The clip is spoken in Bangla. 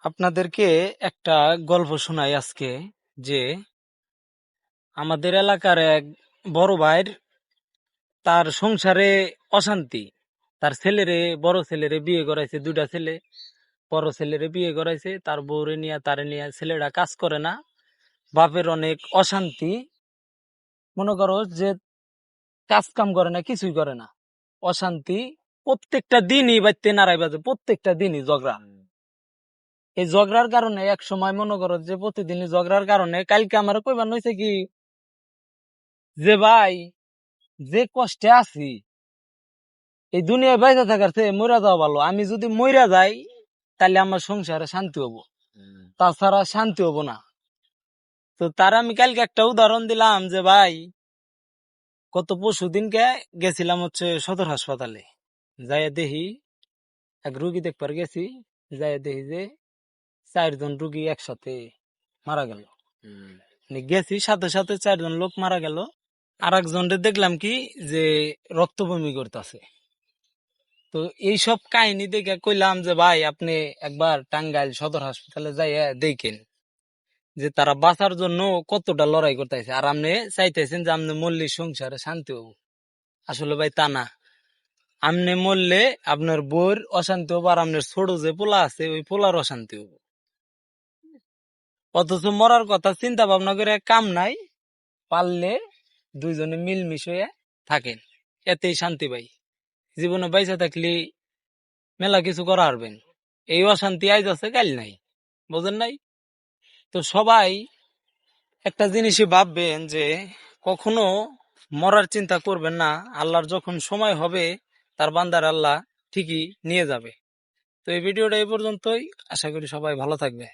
আপনাদেরকে একটা গল্প শোনাই আজকে। যে আমাদের এলাকার এক বড় ভাইয়ের তার সংসারে অশান্তি। তার বড় ছেলেরে বিয়ে করাইছে, দুইটা ছেলে। বড় ছেলেরে বিয়ে করাইছে, তার বউরে নিয়ে তারে নিয়ে। ছেলেটা কাজ করে না, বাপের অনেক অশান্তি। মনে করো যে কাজ কাম করে না, কিছুই করে না, অশান্তি। প্রত্যেকটা দিনই বাইতে নাড়াই বাজে, প্রত্যেকটা দিনই ঝগড়া। এই ঝগড়ার কারণে এক সময় মনে করো যে প্রতিদিনই ঝগড়ার কারণে কালকে আমার কইবার হয়েছে কি, যে ভাই, যে কষ্টে আছি, এই দুনিয়ায় বাইরে থাকার চেয়ে মইরা যাওয়া ভালো। আমি যদি মইরা যাই তাহলে আমার সংসারে শান্তি হবো, তাছাড়া শান্তি হবো না। তো তার আমি কালকে একটা উদাহরণ দিলাম যে ভাই, গত পরশু দিনকে গেছিলাম হচ্ছে সদর হাসপাতালে। যাইয়া দেখি, এক রুগী দেখবার গেছি, যাইয়া দেখি যে 4 জন রুগী একসাথে মারা গেল। মানে গেছি, সাথে সাথে 4 জন লোক মারা গেল। আর একজনরে দেখলাম কি, যে রক্ত বমি করতেছে। তো এইসব কাহিনী দেখে কইলাম যে ভাই, আপনি একবার টাঙ্গাইল সদর হাসপাতালে যাইয়া দেখেন যে তারা বাঁচার জন্য কতটা লড়াই করতেছে। আর আপনি চাইতেছেন যে আপনি মল্লিক সংসারে শান্তি হবো। আসলে ভাই তা না। আপনি মরলে আপনার বউর অশান্তি হবো, আর আপনার ছোট যে পোলা আছে ওই পোলার অশান্তি হবো। অথচ মরার কথা চিন্তা ভাবনা করে কাম নাই। পারলে দুইজনে মিলমিশ হয়ে থাকেন, এতেই শান্তি পাই। জীবনে বাইসা থাকলে মেলা কিছু করা পারবেন। এই অশান্তি আইজ আছে, কাল নাই, বোঝেন নাই? তো সবাই একটা জিনিসই ভাববেন যে কখনো মরার চিন্তা করবেন না। আল্লাহর যখন সময় হবে, তার বান্দার আল্লাহ ঠিকই নিয়ে যাবে। তো এই ভিডিওটা এই পর্যন্তই। আশা করি সবাই ভালো থাকবে।